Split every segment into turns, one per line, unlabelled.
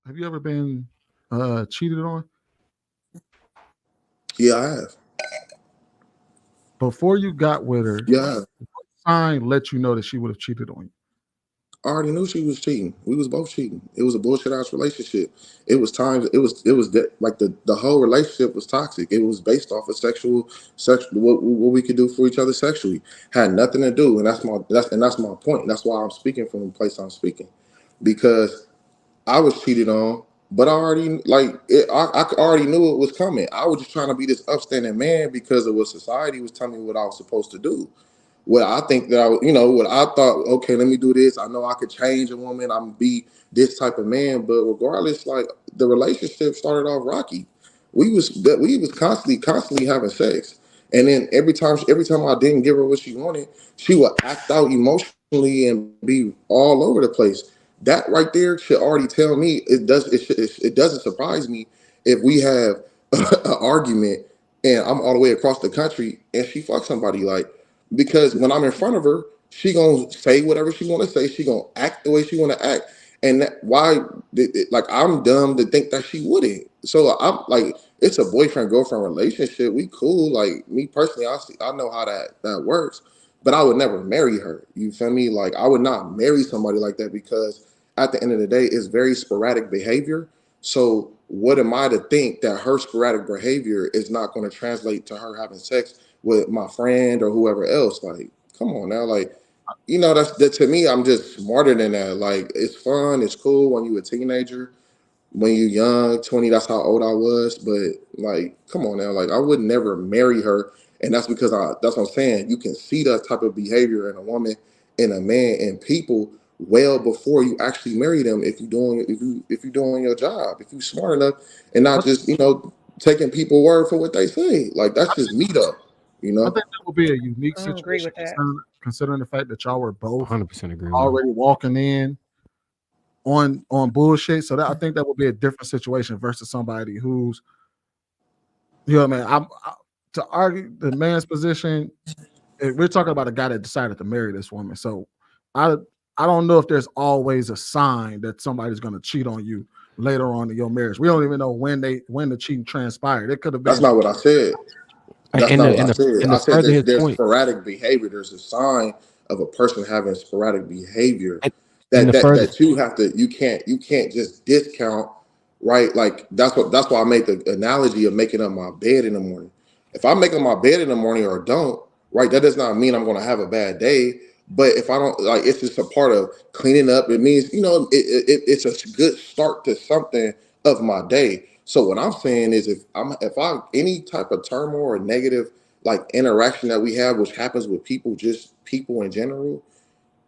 Have you ever been cheated on?
Yeah, I have.
Before you got with her,
Yeah, I have.
sign let you know that she would have cheated on you.
I already knew she was cheating. We was both cheating. It was a bullshit ass relationship. It was times. It was like the whole relationship was toxic. It was based off of sexual what we could do for each other sexually had nothing to do. And that's my point. That's why I'm speaking from the place I'm speaking, because I was cheated on. But I already I already knew it was coming. I was just trying to be this upstanding man because of what society was telling me what I was supposed to do. What I think that what I thought, okay, let me do this. I know I could change a woman. I'm gonna be this type of man. But regardless, like the relationship started off rocky. We was constantly having sex, and then every time I didn't give her what she wanted, she would act out emotionally and be all over the place. That right there should already tell me it doesn't surprise me if we have an argument and I'm all the way across the country and she fucks somebody like, because when I'm in front of her, she gonna say whatever she want to say. She gonna act the way she want to act, and why? Like I'm dumb to think that she wouldn't. So I'm like, it's a boyfriend girlfriend relationship. We cool. Like me personally, I know how that works, but I would never marry her. You feel me? Like I would not marry somebody like that because at the end of the day, it's very sporadic behavior. So what am I to think that her sporadic behavior is not going to translate to her having sex with my friend or whoever else? Like, come on now, like, that's that to me. I'm just smarter than that. Like, it's fun, it's cool when you a teenager, when you young, 20. That's how old I was. But like, come on now, like, I would never marry her, and that's because that's what I'm saying. You can see that type of behavior in a woman, in a man, and people well before you actually marry them. If you doing your job, if you smart enough, and not
I,
just taking people word for what they say. Like that's just me though. You
I
know.
think that would be a unique
I don't agree
situation
with that.
considering the fact that y'all were both
100% agree with him.
already walking in on bullshit. So that I think that would be a different situation versus somebody who's, man. To argue the man's position. We're talking about a guy that decided to marry this woman. So I I don't know if there's always a sign that somebody's going to cheat on you later on in your marriage. We don't even know when the cheating transpired. It could have
That's
been.
not what I said. That's
And
not
the
what I
and the
said.
and
I
the
said
further his
there's
point,
sporadic behavior. There's a sign of a person having sporadic behavior
and, and
that
the
that
further
that you have to you can't just discount, right? Like that's why I made the analogy of making up my bed in the morning. If I make up my bed in the morning or don't, right, that does not mean I'm going to have a bad day. But if I don't, like, it's just a part of cleaning up. It means it's a good start to something of my day. So what I'm saying is, if I any type of turmoil or negative like interaction that we have, which happens with people, just people in general,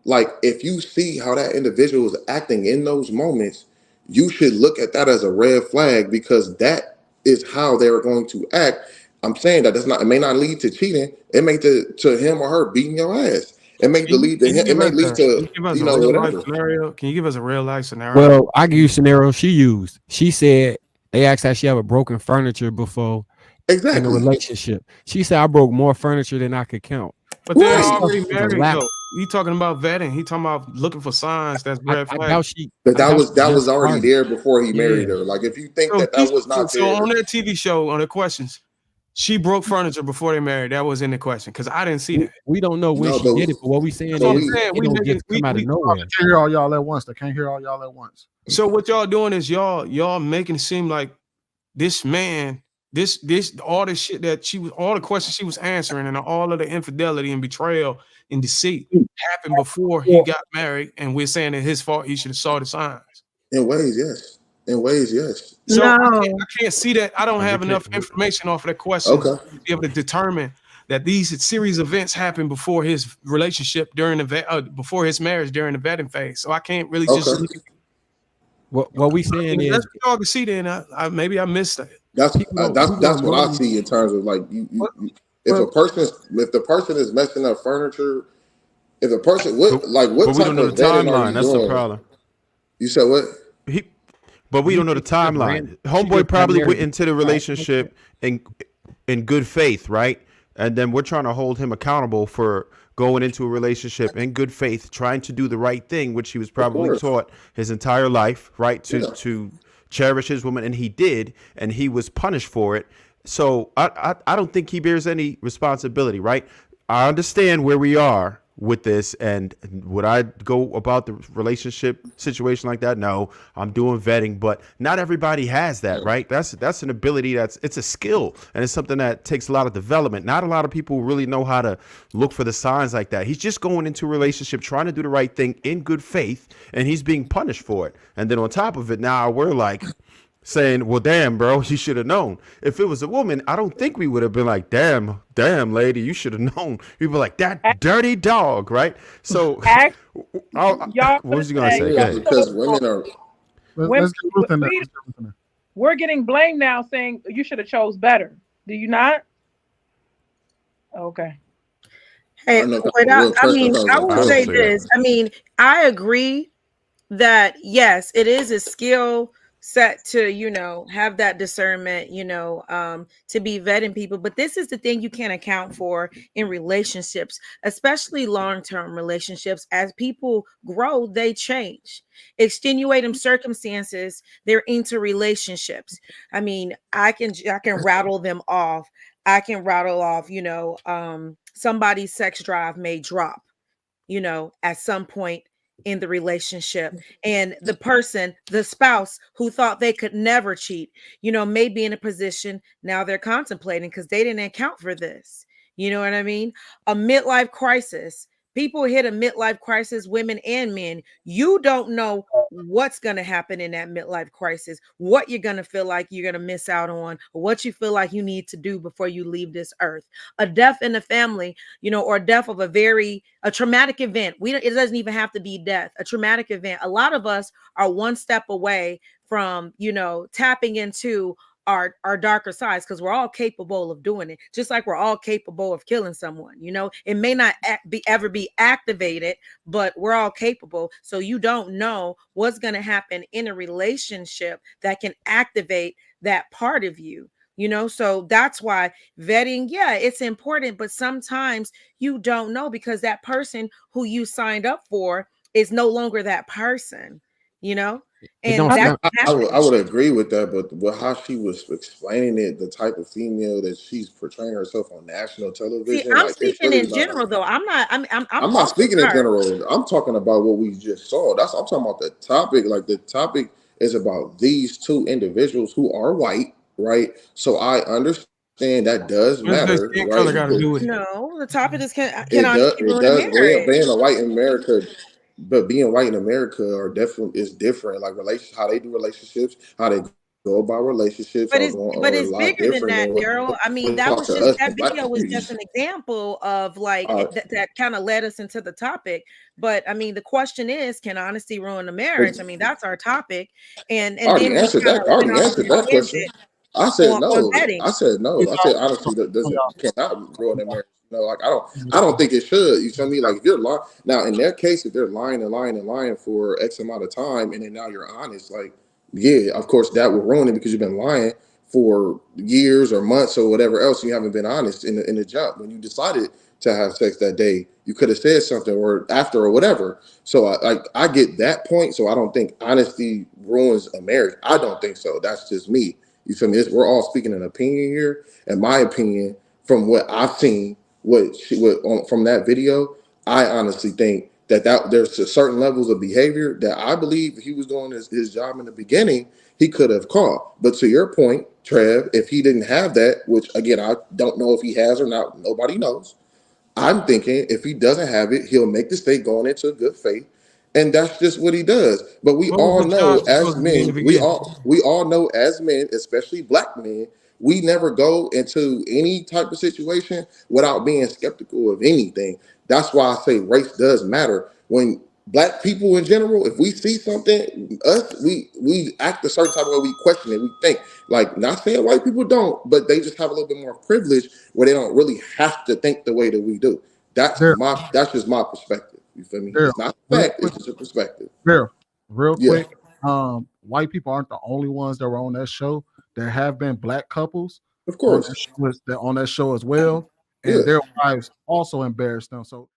like if you see how that individual is acting in those moments, you should look at that as a red flag because that is how they're going to act. I'm saying that it may not lead to cheating. It may to him or her beating your ass. It may lead to
Can you
him. It
give
may
us
lead
a
to
real life
whatever.
scenario? Can you give us a real life scenario?
well, I give you a scenario she used. She said they asked her she ever broken furniture before in a
Exactly.
relationship. She said I broke more furniture than I could count.
But they're
That
Right.
stuff
already
is a
married
lap.
though. He talking about vetting. He talking about looking for signs. That's red
I
flag.
doubt she.
But
I
that
doubt
was
she
that was
just
already
started.
there before he
Yeah.
married her. Like if you think
So
that was not
so
there,
on that TV show on the questions, she broke furniture before they married. That was in the question because I didn't see that.
We don't know when
no,
she
but
did it, but what we saying
That's what
but
I'm
is
we
saying.
it
We
don't
making
just come out of
we.
nowhere.
Can't hear all y'all at once. They can't hear all y'all at once.
So what y'all doing is y'all making it seem like this man, this all the shit that all the questions she was answering, and all of the infidelity and betrayal and deceit happened before he got married, and we're saying that his fault. He should have saw the signs.
in ways, yes. In ways, yes.
So
No.
I can't see that. I don't
We
have enough
can't.
information off of that question
Okay.
to be able to determine that these series of events happened before his relationship during before his marriage during the vetting phase. So I can't really just
Okay.
look at.
What we saying
That's
is
what y'all can see. Then maybe I missed that.
That's
people don't
that's
people
that's
don't
what I
normally.
see in terms of like if
Well,
the person is messing up furniture, if the person
But
what
but we
type
don't know
of
the
vetting are
timeline.
you
That's the
doing?
problem.
You said what?
He, but we
You
don't know the
think she just
timeline.
she
Homeboy
just got
probably went
married
into the relationship in good faith, right? And then we're trying to hold him accountable for going into a relationship in good faith, trying to do the right thing, which he was
Of
probably
course.
taught his entire life, right? To
Yeah.
to cherish his woman, and he did, and he was punished for it. So I don't think he bears any responsibility, right? I understand where we are with this, and would I go about the relationship situation like that? No, I'm doing vetting, but not everybody has that, right? That's an ability, it's a skill, and it's something that takes a lot of development. Not a lot of people really know how to look for the signs like that. He's just going into a relationship trying to do the right thing in good faith, and he's being punished for it. And then on top of it, now we're like saying, well, damn, bro, you should have known. If it was a woman, I don't think we would have been like, damn, lady, you should have known. We'd be like, that dirty dog, right? So,
y'all,
what was you going to say?
Yeah, because women are.
Let's get Ruth in there.
We're getting blamed now, saying you should have chose better. Do you not? Okay.
Hey, I will say this. I mean, I agree that yes, it is a skill set to, you know, have that discernment, you know, to be vetting people. But this is the thing you can't account for in relationships, especially long-term relationships. As people grow, they change. Extenuating circumstances, they're into relationships. I mean, I can rattle them off. I can rattle off, you know, somebody's sex drive may drop, you know, at some point in the relationship, and the person, the spouse who thought they could never cheat, you know, may be in a position now they're contemplating because they didn't account for this. You know what I mean? A midlife crisis. People hit a midlife crisis, women and men. You don't know what's going to happen in that midlife crisis, what you're going to feel like you're going to miss out on, or what you feel like you need to do before you leave this earth. A death in the family, you know, or a death of a traumatic event. It doesn't even have to be death, a traumatic event. A lot of us are one step away from, you know, tapping into our darker sides, because we're all capable of doing it, just like we're all capable of killing someone. You know, it may not ever be activated, but we're all capable. So you don't know what's going to happen in a relationship that can activate that part of you. You know, so that's why vetting, yeah, it's important, but sometimes you don't know, because that person who you signed up for is no longer that person, you know. And
I would agree with that, but how she was explaining it, the type of female that she's portraying herself on national television.
See, I'm speaking in general, though. I'm
not speaking in general. I'm talking about what we just saw. I'm talking about the topic. Like, the topic is about these two individuals who are white, right? So I understand that does matter, right?
Color got to do with it.
No, the topic is can
It
honesty ruin a marriage?
being a white in America. But being white in America is different. Like, how they do relationships, how they go about relationships.
But it's bigger than that, Daryl. I mean, that video was just an example of like that kind of led us into the topic. But I mean, the question is, can honesty ruin a marriage? I mean, that's our topic. And
I already answered that question. I said no. I said honesty cannot ruin a marriage. No, like, I don't think it should. You feel me? Like, if you're lying now, in their case, if they're lying and lying and lying for X amount of time, and then now you're honest, like, yeah, of course that will ruin it, because you've been lying for years or months or whatever else. You haven't been honest in the jump. When you decided to have sex that day, you could have said something or after or whatever. So I get that point. So I don't think honesty ruins a marriage. I don't think so. That's just me. You feel me? We're all speaking an opinion here, and my opinion from what I've seen. From that video, I honestly think that there's a certain levels of behavior that I believe if he was doing his job in the beginning, he could have caught. But to your point, Trev, if he didn't have that, which again, I don't know if he has or not, nobody knows. I'm thinking if he doesn't have it, he'll make the mistake going into good faith. And that's just what he does. But we all know as men, we all know as men, especially black men, we never go into any type of situation without being skeptical of anything. That's why I say race does matter. When black people in general, if we see something, we act a certain type of way, we question it, we think. Like, not saying white people don't, but they just have a little bit more privilege where they don't really have to think the way that we do. That's just my perspective. You feel me? It's not a fact, it's just a perspective.
Real quick, white people aren't the only ones that were on that show. There have been black couples,
of course,
on that show as well, and their wives also embarrassed them. So